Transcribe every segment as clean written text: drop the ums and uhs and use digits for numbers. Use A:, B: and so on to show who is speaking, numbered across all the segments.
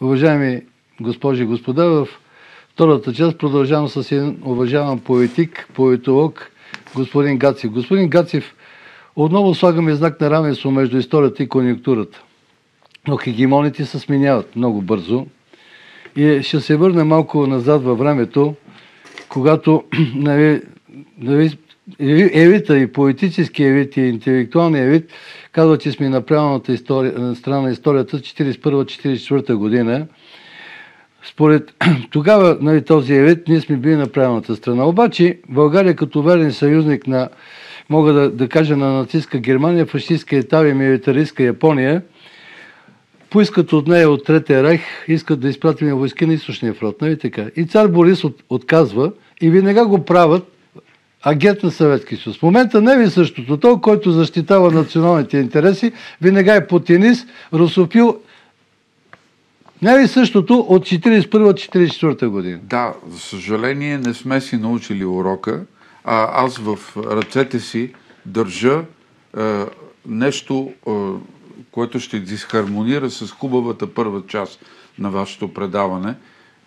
A: Уважаеми госпожи и господа, в втората част продължавам с един уважаван поетик, поетолог, господин Гацев. Господин Гацев, отново слагаме знак на равенство между историята и конюнктурата. Но хегемоните се сменяват много бързо. И ще се върна малко назад във времето, когато елита и политически елит и интелектуални елит казва, че сме на правилната страна на историята 1941-1944 година. Според тогава този елит ние сме били на правилната страна. Обаче България като верен съюзник на, мога да кажа, на нацистска Германия, фашистска Италия, милитаристка Япония, поискат от нея, от Третия райх, искат да изпратим войски на източния фронт. Нали така? И цар Борис отказва и веднага го правят агент на Съветски съюз. В момента не е същото. Той, който защитава националните интереси, винага е путинист, русофил. Не е същото от 1941-1944 година.
B: Да, за съжаление не сме си научили урока. Аз в ръцете си държа нещо, което ще дисхармонира с хубавата първа част на вашето предаване,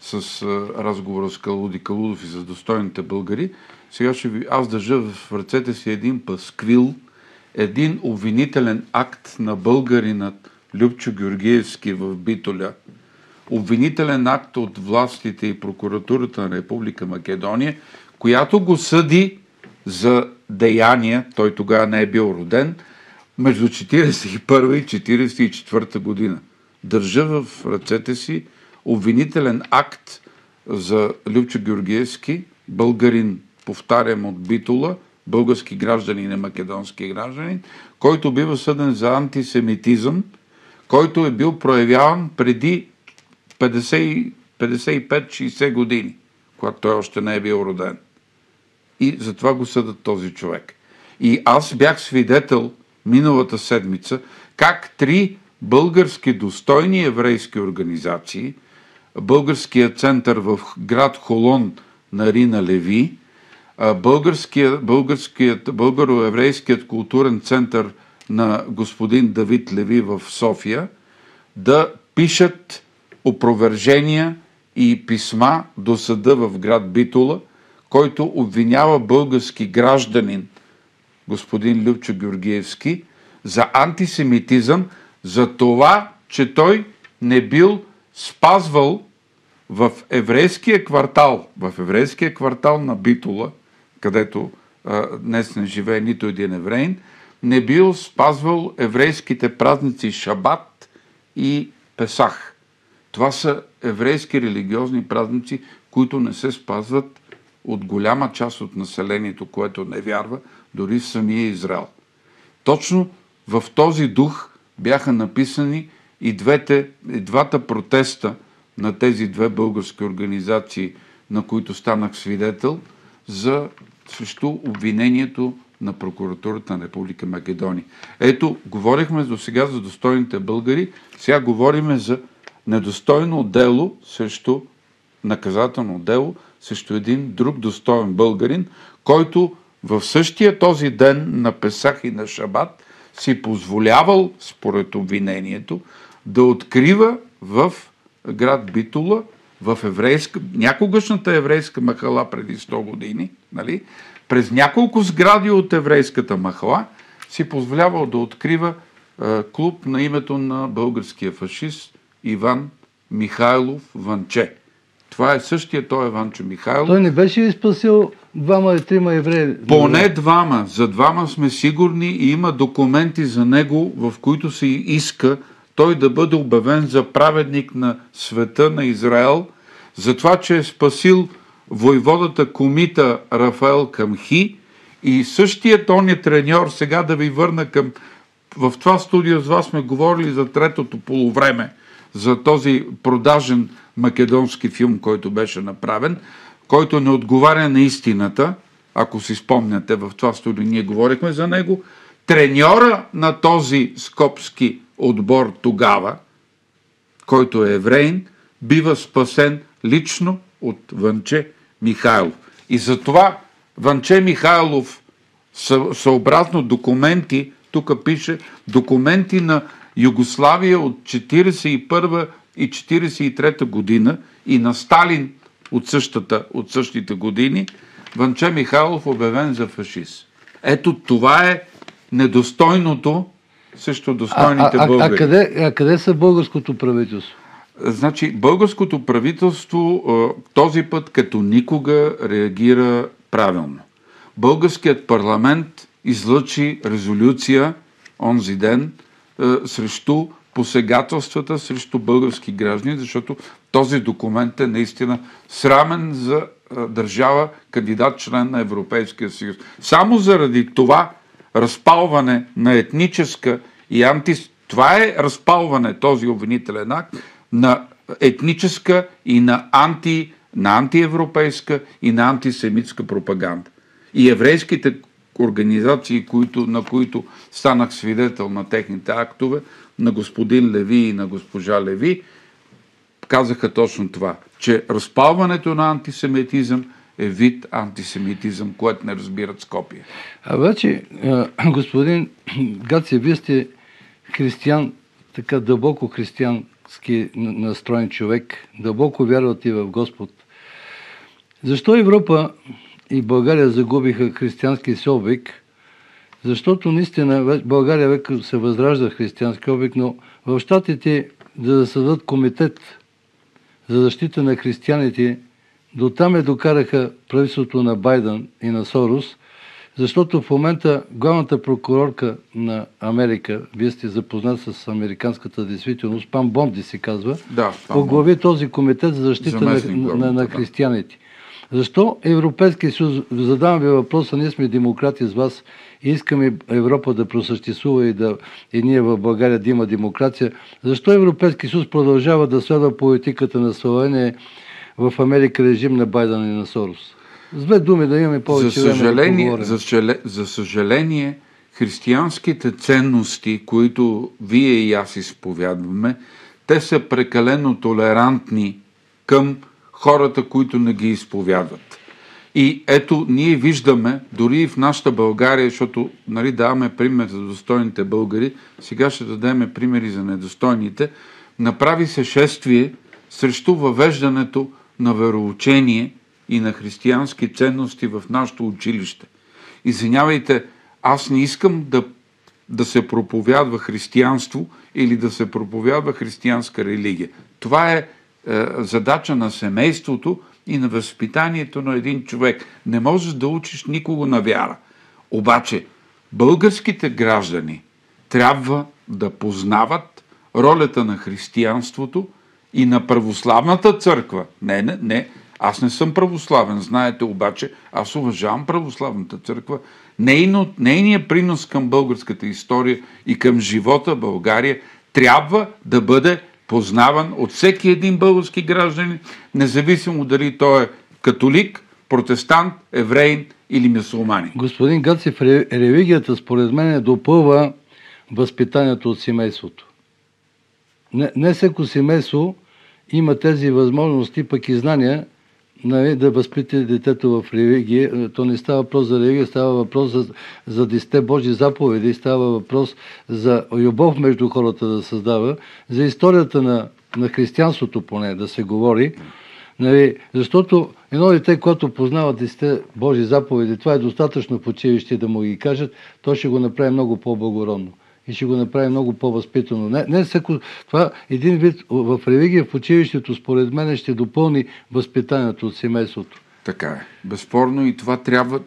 B: с разговора с Калуди Калудов и с достойните българи. Сега аз държа в ръцете си един пасквил, един обвинителен акт на българинът Любчо Георгиевски в Битоля, обвинителен акт от властите и прокуратурата на Република Македония, която го съди за деяния, той тогава не е бил роден, между 1941 и 1944 година. Държа в ръцете си обвинителен акт за Любчо Георгиевски, българин, повтарям, от Битола, български гражданин и македонски гражданин, който бива съден за антисемитизъм, който е бил проявяван преди 55-60 години, когато той още не е бил роден. И затова го съдат този човек. И аз бях свидетел миналата седмица как 3 български достойни еврейски организации, Българският център в град Холон на Рина Леви, Българо-еврейският културен център на господин Давид Леви в София, да пишат опровержения и писма до съда в град Битола, който обвинява български гражданин, господин Любчо Георгиевски, за антисемитизъм, за това, че той не бил спазвал в еврейския квартал на Битола, където днес не живее нито един евреин, не бил спазвал еврейските празници Шабат и Песах. Това са еврейски религиозни празници, които не се спазват от голяма част от населението, което не вярва, дори в самия Израел. Точно в този дух бяха написани и двата протеста на тези 2 български организации, на които станах свидетел, срещу обвинението на прокуратурата на Република Македония. Ето, говорихме до сега за достойните българи, сега говорим за недостойно дело наказателно дело срещу един друг достоен българин, който в същия този ден на Песах и на Шабат си позволявал, според обвинението, да открива в град Битола, в някогашната еврейска махала преди 100 години, нали? През няколко сгради от еврейската махала си позволявал да открива клуб на името на българския фашист Иван Михайлов Ванче. Това е същия той Ванчо Михайлов.
A: Той не беше ли спасил 2-3 евреи?
B: Поне 2. За 2 сме сигурни и има документи за него, в които се иска той да бъде обявен за праведник на света, на Израел, за това, че е спасил войводата комита Рафаел Камхи и същият он е треньор, сега да ви върна към... В това студио с вас сме говорили за третото полувреме, за този продажен македонски филм, който беше направен, който не отговаря на истината. Ако си спомняте, в това студио ние говорихме за него. Треньора на този скопски отбор тогава, който е евреин, бива спасен лично от Ванче Михайлов. И затова Ванче Михайлов съобразно документи, тук пише документи на Югославия от 1941 и 1943 година и на Сталин от същите години, Ванче Михайлов обявен за фашист. Ето това е недостойното срещу достойните българи.
A: Къде са българското правителство?
B: Значи, българското правителство този път като никога реагира правилно. Българският парламент излъчи резолюция онзи ден срещу посегателствата срещу български граждани, защото този документ е наистина срамен за държава, кандидат член на Европейския съюз. Само заради това разпалване на етническа и това е разпалване, този обвинителен акт, на етническа и на антиевропейска и на антисемитска пропаганда. И еврейските организации, на които станах свидетел на техните актове, на господин Леви и на госпожа Леви, казаха точно това, че разпалването на антисемитизъм е вид антисемитизъм, което не разбират Скопие.
A: А вече, господин Гаци, вие сте християн, така дълбоко християнски настроен човек, дълбоко вярвате в Господ. Защо Европа и България загубиха християнски си облик? Защото наистина България века се възражда християнски облик, но в Щатите да създадат комитет за защита на християните, до там докараха правителството на Байден и на Сорос, защото в момента главната прокурорка на Америка, вие сте запознат с американската действителност, Пам Бонди се казва, оглави този комитет за защита на християните. Защо Европейския съюз, задавам ви въпроса, ние сме демократи с вас и искаме Европа да просъществува и ние в България да има демокрация, защо Европейския съюз продължава да следва политиката на сваление в Америка режим на Байден и на Сорос? С две думи да имаме повече време да поговорим.
B: За съжаление, християнските ценности, които вие и аз изповядваме, те са прекалено толерантни към хората, които не ги изповядват. И ето, ние виждаме, дори и в нашата България, защото даваме пример за достойните българи, сега ще дадем примери за недостойните, направи се шествие срещу въвеждането на вероучение и на християнски ценности в нашето училище. Извинявайте, аз не искам да се проповядва християнство или да се проповядва християнска религия. Това е задача на семейството и на възпитанието на един човек. Не можеш да учиш никого на вяра. Обаче, българските граждани трябва да познават ролята на християнството и на православната църква. Не, аз не съм православен, знаете, обаче аз уважавам православната църква. Нейният принос към българската история и към живота в България трябва да бъде познаван от всеки един български гражданин, независимо дали той е католик, протестант, евреин или мюсюлманин.
A: Господин Гацев, религията според мен допълва възпитанието от семейството. Не всеко семейство има тези възможности, пък и знания, да възпита детето в религия. То не става въпрос за религия, става въпрос за 10 Божи заповеди, става въпрос за любов между хората да създава, за историята на християнството поне да се говори. Защото едно дете, което познава 10 Божи заповеди, това е достатъчно в училище да му ги кажат, то ще го направи много по-благородно и ще го направи много по-възпитано. Не всеко, това един вид в религия в училището, според мен, ще допълни възпитанието от семейството.
B: Така е. Безспорно и това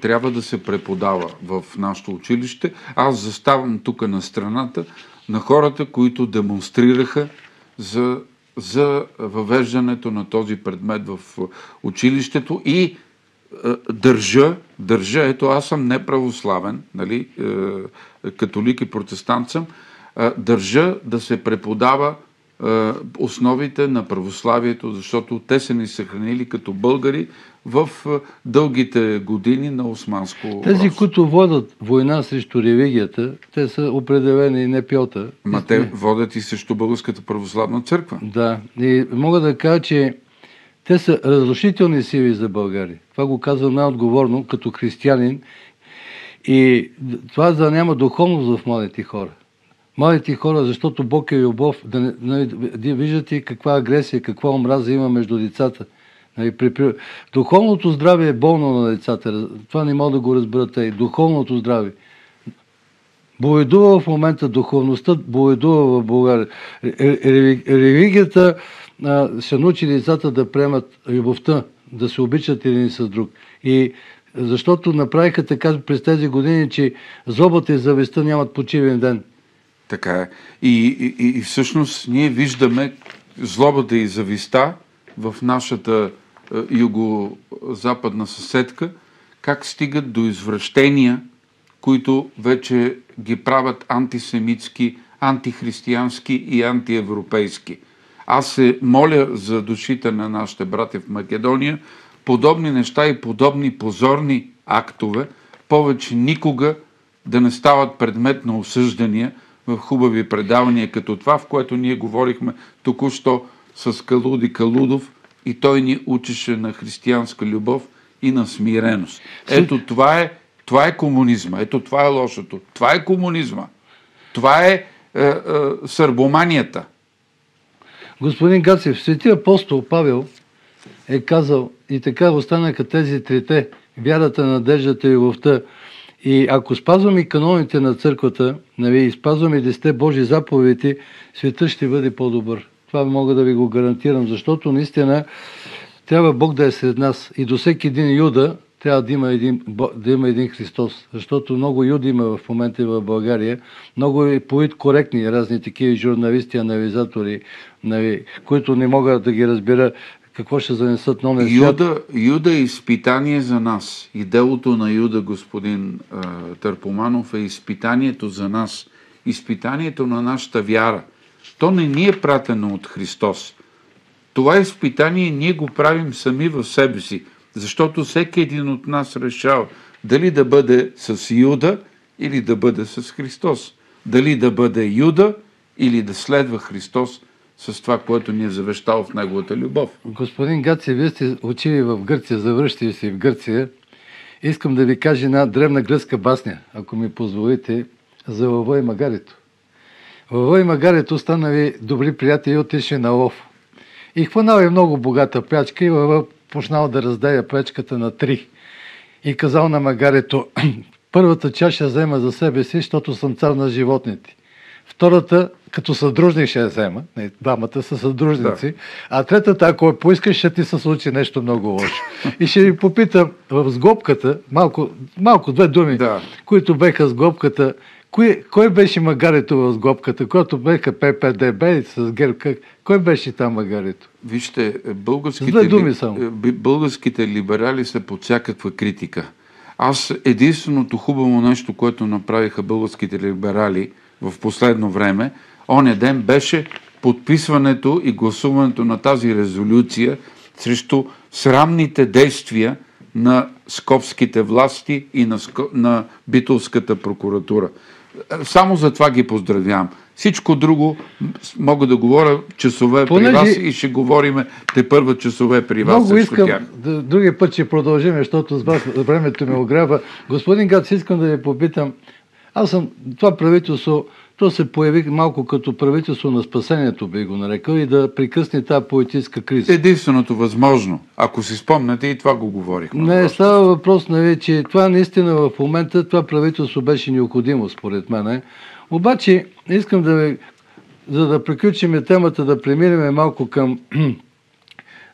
B: трябва да се преподава в нашето училище. Аз заставам тук на страната на хората, които демонстрираха за въвеждането на този предмет в училището и държа, ето аз съм неправославен, католик и протестант съм, държа да се преподава основите на православието, защото те са ни съхранили като българи в дългите години на османско робство.
A: Тези, които водят война срещу религията, те са определени НПО-та.
B: Те водят и срещу Българската православна църква.
A: Да, и мога да кажа, че те са разрушителни сили за България. Това го казвам най-отговорно, като християнин. И това за да няма духовност в младите хора. Младите хора, защото Бог е любов, виждате каква агресия, каква омраза има между децата. Духовното здраве е болно на децата. Това не мога да го разберете. И духовното здраве. Боледува в момента духовността, боледува в България. Религията ще научи децата да приемат любовта, да се обичат един с друг. И защото направиха така през тези години, че злобата и завистта нямат почивен ден.
B: Така е. И всъщност ние виждаме злобата и завистта в нашата юго-западна съседка, как стигат до извращения, които вече ги правят антисемитски, антихристиянски и антиевропейски. Аз се моля за душите на нашите братя в Македония, подобни неща и подобни позорни актове повече никога да не стават предмет на осъждания в хубави предавания като това, в което ние говорихме току-що с Калуди Калудов и той ни учеше на християнска любов и на смиреност. Ето това е комунизма. Ето това е лошото. Това е комунизма. Това е сърбоманията.
A: Господин Гацев, свети апостол Павел е казал и така останаха тези трите: вярата, надеждата и любовта. И ако спазваме каноните на църквата, и спазваме 10 Божи заповеди, светът ще бъде по-добър. Това мога да ви го гарантирам, защото наистина трябва Бог да е сред нас. И до всеки един юда трябва да има един Христос. Защото много юди има в момента в България, много политкоректни разни такива журналисти, анализатори, които не могат да ги разбера какво ще занесат на онен свят.
B: Юда е изпитание за нас. И делото на Юда, господин Търпоманов, е изпитанието за нас. Изпитанието на нашата вяра. То не ни е пратено от Христос. Това изпитание ние го правим сами в себе си, защото всеки един от нас решава дали да бъде с Юда или да бъде с Христос. Дали да бъде Юда или да следва Христос с това, което ни е завещал в неговата любов.
A: Господин Гаци, вие сте учили в Гърция, завръщали се в Гърция. Искам да ви кажа една древна гръцка басня, ако ми позволите, за Лъва и Магарето. Лъва и Магарето станали добри приятели и отишли на лов. И хванали много богата прячка и Лъва почнал да раздая пречката на 3. И казал на Магарето: първата чаша взема за себе си, защото съм цар на животните. Втората, като съдружник ще я взема, двамата са съдружници, да. А третата, ако я поискаш, ще ти се случи нещо много лошо. И ще ви попитам в сглобката, малко две думи, да, които беха сглобката. Кой беше Магарето в сглобката, когато беха ППДБ с ГЕРБ? Кой беше там Магарето?
B: Вижте, българските либерали са под всякаква критика. Единственото хубаво нещо, което направиха българските либерали в последно време, оня ден беше подписването и гласуването на тази резолюция срещу срамните действия на скопските власти и на битолската прокуратура. Само за това ги поздравявам. Всичко друго мога да говоря часове при вас и ще говорим тепърва часове при вас.
A: Много искам, другия път ще продължим, защото с вас времето ме ограбва. Господин Гац, искам да ви попитам, това правителство, то се появи малко като правителство на спасението, би го нарекал, и да прекъсне тази политическа криза.
B: Единственото възможно. Ако си спомняте, и това го говорихме.
A: Не, става въпрос, че това наистина в момента, това правителство беше необходимо, според мен. Обаче, искам за да приключим темата, да преминем малко към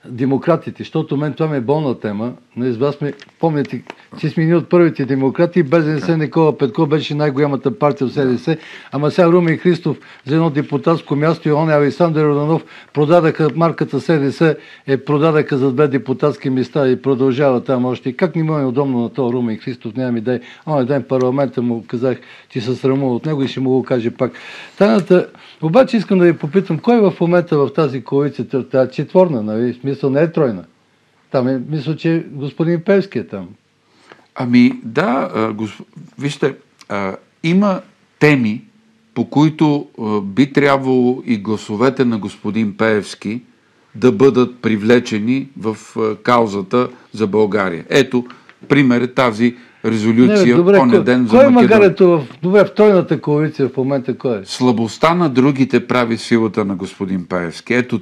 A: демократите, защото мен това ми е болна тема. Помните, че сме ни от първите демократи, без СДС Никола Петков беше най-голямата партия в СДС, ама сега Румен Христов за едно депутатско място и он Александър Йорданов продадаха марката СДС, продадаха за 2 депутатски места и продължава там още. Как ни му е удобно на този Румен Христов, нямам идея. Онен ден парламента му казах, че се срамува от него и ще му го каже пак. Обаче искам да ви попитам, кой в момента в тази коалиция, тази четворна, в смисъл не е тройна? Там мисля, че господин Певски е там.
B: Вижте, има теми, по които би трябвало и гласовете на господин Пеевски да бъдат привлечени в каузата за България. Ето, пример е тази резолюция
A: добре,
B: ден за
A: кой е
B: Македония.
A: магарето в тройната коалиция в момента? Кой е?
B: Слабостта на другите прави силата на господин Пеевски. Ето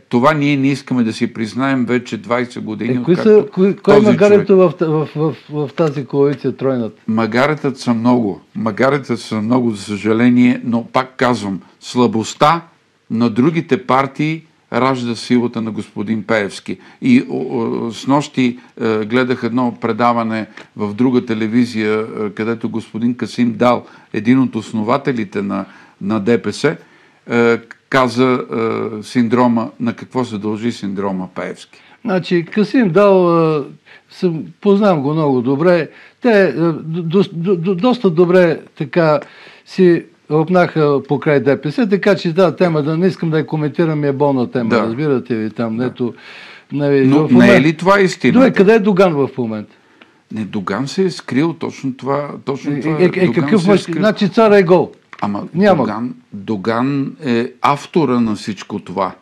B: това ние не искаме да си признаем вече 20 години.
A: Кой е магарето в тази коалиция тройната?
B: Магаретът са много. Магаретът са много, за съжаление, но пак казвам, слабостта на другите партии ражда силата на господин Пеевски. И снощи гледах едно предаване в друга телевизия, където господин Касим Дал, един от основателите на ДПС, каза синдрома, на какво се дължи синдрома Пеевски.
A: Значи, Касим Дал, познавам го много добре. Те доста добре така си опнаха покрай ДПС, така че тази тема, да не искам да я коментирам, е болна тема, да. Разбирате ли там, нето...
B: Но не е ли това истина?
A: Добре, къде е Доган в момента?
B: Не, Доган се е скрил, точно това.
A: Какъв мъж? Значи цар е гол.
B: Ама Доган е автора на всичко това.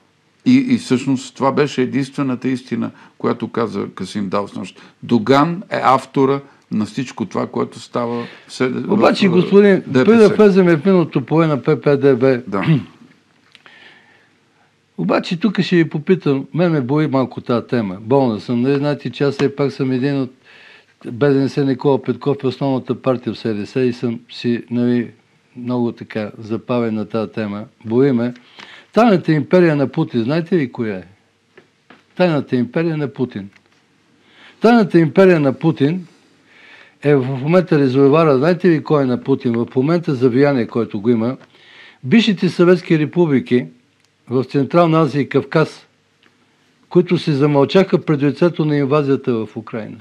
B: И всъщност това беше единствената истина, която каза Касим Дал снощи. Доган е автора на всичко това, което става в
A: Обаче, господин, преди да влезем в миналото поле на ППДБ,
B: да.
A: Обаче тук ще ви попитам, мен ме бои малко тази тема. Болна съм, не знаете, че аз все пак съм един от БДНС Никола Петков е основната партия в СДС и съм си много така запавен на тази тема. Бои ме. Тайната империя на Путин, знаете ли коя е? Тайната империя на Путин. Тайната империя на Путин е в момента резервара, знаете ли кой е на Путин? В момента за влияние, който го има, бившите съветски републики в Централна Азия и Кавказ, които се замълчаха пред лицето на инвазията в Украина.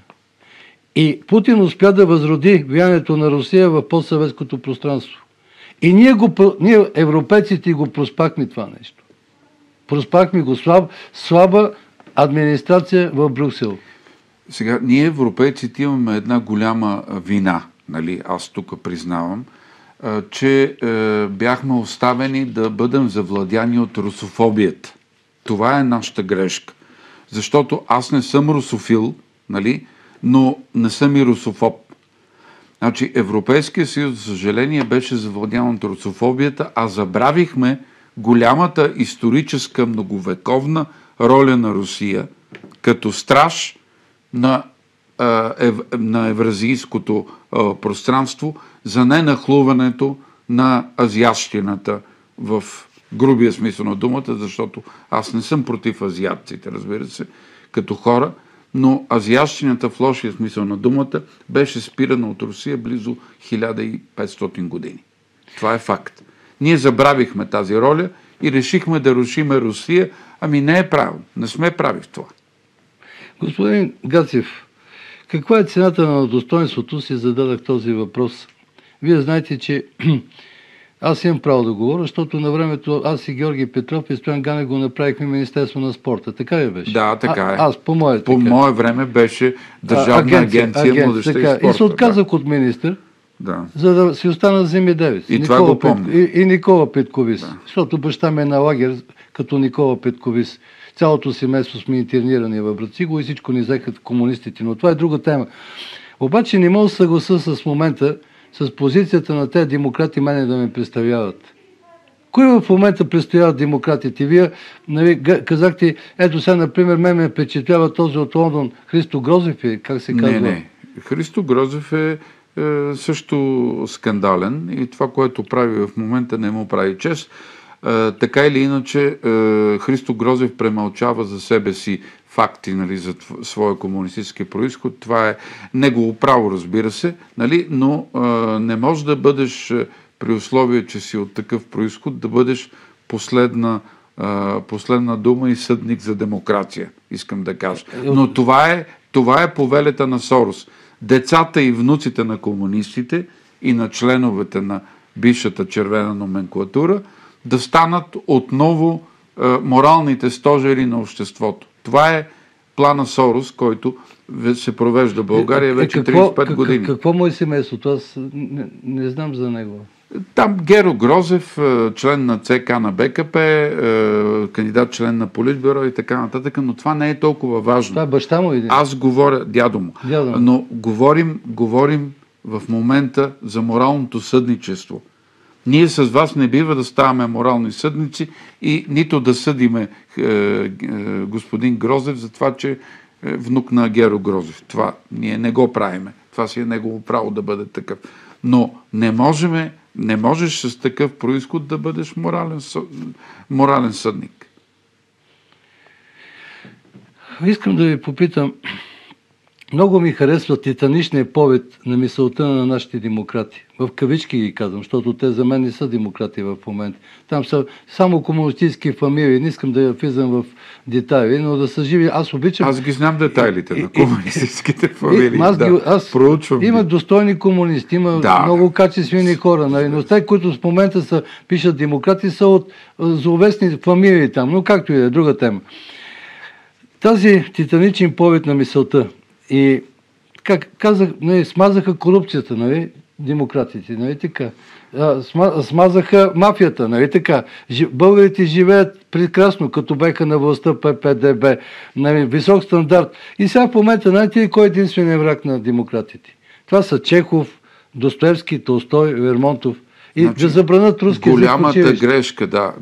A: И Путин успя да възроди влиянието на Русия в постсъветското пространство. И ние европейците, го проспахме това нещо. Проспахме го слаба администрация в Брюксел.
B: Сега, ние европейците имаме една голяма вина, нали? Аз тук признавам, че бяхме оставени да бъдем завладяни от русофобията. Това е нашата грешка. Защото аз не съм русофил, нали? Но не съм и русофоб. Значи Европейския съюз, за съжаление, беше завладян от русофобията, а забравихме голямата историческа многовековна роля на Русия като страж на евразийското пространство за ненахлуването на азиатщината в грубия смисъл на думата, защото аз не съм против азиатците, разбира се, като хора, но азиатщината в лошия смисъл на думата беше спирана от Русия близо 1500 години. Това е факт. Ние забравихме тази роля и решихме да рушиме Русия, ами не е правилно. Не сме прави в това.
A: Господин Гацев, каква е цената на достоинството, си зададах този въпрос. Вие знаете, че аз имам право да говоря, защото на времето аз и Георги Петров и Стоян Ганев го направихме Министерство на спорта. Така ли беше?
B: Да, така е.
A: Аз по
B: мое време беше Държавна агенция младежта и спорта.
A: И се отказах от министър, за да си остана за земеделец.
B: И това го помня.
A: И Никола Петковис. Защото баща ми е на лагер като Никола Петковис. Цялото семейство сме интернирани в Брациго и всичко ни взеха комунистите. Но това е друга тема. Обаче не мога да съгласа с момента, с позицията на тези демократи мене да ме представляват. Кои в момента представляват демократите? Вие казахте, ето сега, например, ме впечатлява този от Лондон Христо Грозев, как се казва?
B: Не. Христо Грозев е също скандален и това, което прави в момента, не му прави чест. Така или иначе, Христо Грозев премълчава за себе си факти, нали, за своя комунистически произход. Това е негово право, разбира се, нали, но не можеш да бъдеш, при условие, че си от такъв произход, да бъдеш последна дума и съдник за демокрация, искам да кажа. Но това е повелята на Сорос. Децата и внуците на комунистите и на членовете на бившата червена номенклатура да станат отново моралните стожери на обществото. Това е плана Сорос, който се провежда в България вече 35 години.
A: Какво му е семейството? Аз не знам за него.
B: Там Геро Грозев, член на ЦК на БКП, кандидат член на Политбюро и така нататък, но това не е толкова важно.
A: Това е баща му или?
B: Аз говоря, дядо му. Но говорим в момента за моралното съдничество. Ние с вас не бива да ставаме морални съдници и нито да съдиме господин Грозев за това, че е внук на Геро Грозев. Това ние не го правиме. Това си е негово право да бъде такъв. Но не можеш с такъв произход да бъдеш морален съдник.
A: Искам да ви попитам, много ми харесва титаничния повед на мисълта на нашите демократи. В кавички ги казвам, защото те за мен не са демократи в момента. Там са само комунистически фамилии. Не искам да влизам в детайли, но да са живи. Аз обичам...
B: Аз ги знам детайлите на комунистическите фамилии.
A: Има достойни комунисти, има много качествени хора. Но те, които в момента пишат демократи, са от зловестни фамилии там. Но както и да е, друга тема. Тази титаничен повед на мисълта и, как казах, смазаха корупцията, нали, демократите, нали така. Смазаха мафията, нали така. Българите живеят прекрасно, като беха на властта ППДБ, нали, висок стандарт. И сега в момента, знаете ли кой е единственият враг на демократите? Това са Чехов, Достоевски, Толстой, Лермонтов. И значи, да забранят руски език.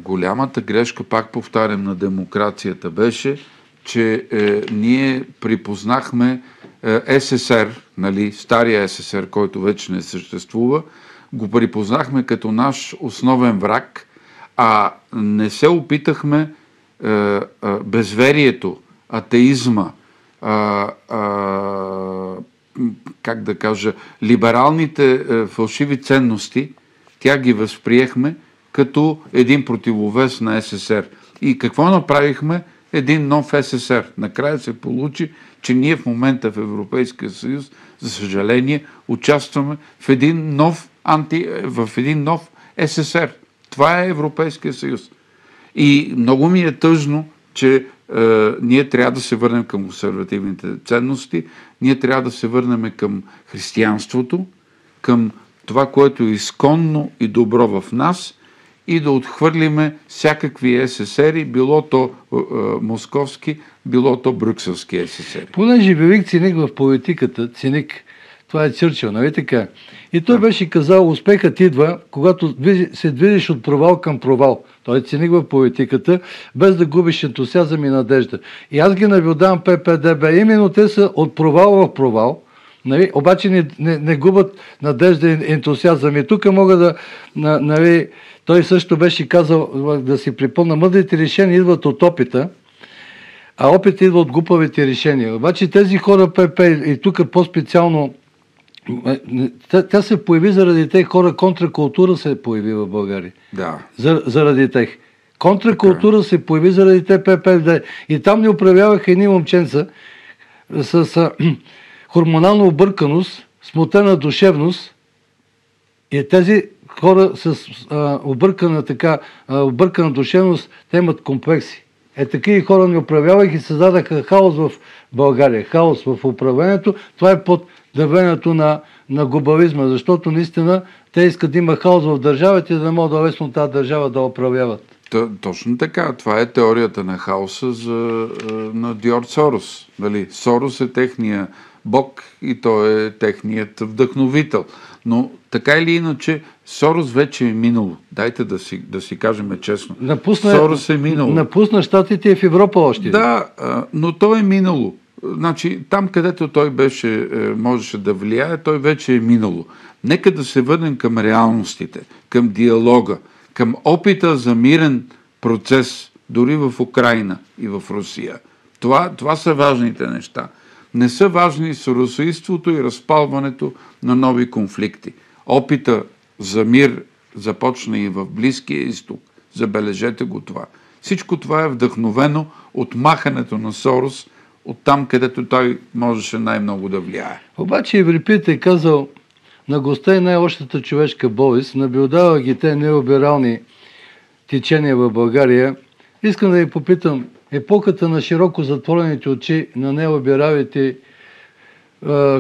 B: Голямата грешка, пак повтарям, на демокрацията беше, че ние припознахме СССР, нали, стария СССР, който вече не съществува, го припознахме като наш основен враг, а не се опитахме безверието, атеизма, как да кажа, либералните фалшиви ценности, тя ги възприехме като един противовес на СССР. И какво направихме? Един нов СССР. Накрая се получи, че ние в момента в Европейския съюз, за съжаление, участваме в един нов СССР. Това е Европейския съюз. И много ми е тъжно, че ние трябва да се върнем към консервативните ценности, ние трябва да се върнем към християнството, към това, което е изконно и добро в нас, и да отхвърлиме всякакви СССР-и, било то московски, било то брюкселски СССР.
A: Понеже велик циник в политиката, това е Чърчил, нали така? И той беше казал, успехът идва, когато се движиш от провал към провал. Той е циник в политиката, без да губиш ентусиазъм и надежда. И аз ги наблюдавам ППДБ. Именно те са от провал в провал, нали? Обаче не губят надежда и ентусиазъм. И тук мога да... Нали, той също беше казал, да си припомня, мъдрите решения идват от опита, а опитът идва от глупавите решения. Обаче тези хора ПП и тук по-специално тя се появи заради тези хора, контракултура се появи в България.
B: Да.
A: Заради тях. Контракултура се появи заради те ППД. И там ни управляваха едни момченца с хормонална обърканост, смутена душевност и тези хора с объркана душевност, те имат комплекси. Такива хора ни управляваха и създадаха хаос в България, хаос в управлението. Това е под давлението на глобализма, защото наистина те искат да има хаос в държавите, да могат да лесно тази държава да управляват.
B: Точно така. Това е теорията на хаоса на Джордж Сорос. Дали? Сорос е техния бог и той е техният вдъхновител. Но така или иначе, Сорос вече е минало. Дайте да си кажем честно. Сорос е минало.
A: Напусна щатите и в Европа още.
B: Да, но то е минало. Значи, там, където той можеше да влияе, той вече е минало. Нека да се върнем към реалностите, към диалога, към опита за мирен процес, дори в Украйна и в Русия. Това са важните неща. Не са важни соросоидството и разпалването на нови конфликти. Опита за мир започна и в Близкия изток. Забележете го това. Всичко това е вдъхновено от махането на Сорос от там, където той можеше най-много да влияе.
A: Обаче Еврипид е казал на госта и най-общата човешка болест, наблюдава ги те неолиберални течения в България. Искам да ви попитам, епохата на широко затворените очи на неолибералите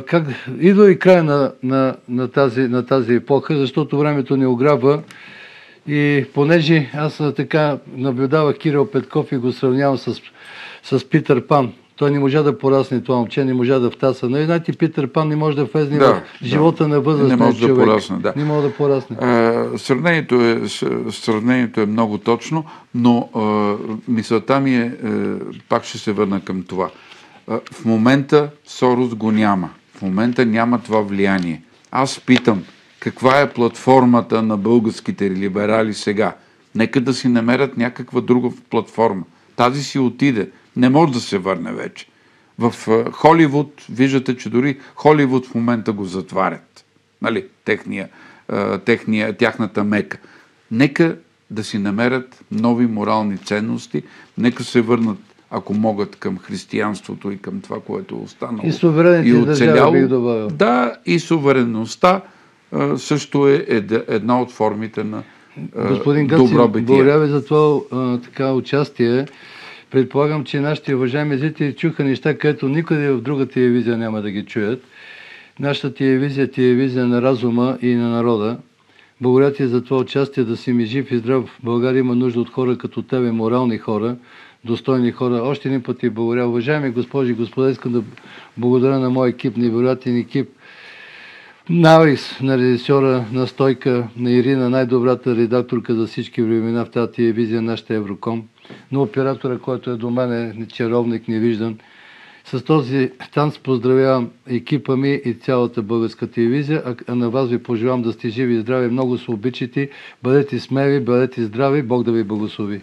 A: как идва и край на тази епоха, защото времето ни ограбва. И понеже аз така наблюдавах Кирил Петков и го сравнявам с Питър Пан. Той не можа да порасне, това момче не можа да втаса. Но знаете, Питър Пан не може да влезне в живота на възрастния човек.
B: Не може да порасне, да.
A: Не може да порасне.
B: Сравнението е много точно, но мисълта ми е, пак ще се върна към това. В момента Сорос го няма. В момента няма това влияние. Аз питам, каква е платформата на българските либерали сега? Нека да си намерят някаква друга платформа. Тази си отиде. Не може да се върне вече. В Холивуд, виждате, че дори Холивуд в момента го затварят. Нали? Тяхната мека. Нека да си намерят нови морални ценности. Нека се върнат, ако могат, към християнството и към това, което е останало.
A: И суверенните държави бих добавил.
B: Да, и суверенността също е една от формите на
A: Господин Гаци, благодаря ви за това участие. Предполагам, че нашите уважаеми зрители чуха неща, където никъде в друга телевизия няма да ги чуят. Нашата телевизия е телевизия на разума и на народа. Благодаря ти за това участие, да си ми жив и здрав. България има нужда от хора като тебе, морални хора, достойни хора. Още един път ти благодаря. Уважаеми госпожи и господа, искам да благодаря на моя екип, невероятен екип. На Алис, на режисьора, на Стойка, на Ирина, най-добрата редакторка за всички времена в тази телевизия, нашата Евроком, на оператора, който е до мен, чаровник, невиждан. С този танц поздравявам екипа ми и цялата българска телевизия, а на вас ви пожелавам да сте живи и здрави, много се обичате, бъдете смели, бъдете здрави, Бог да ви благослови.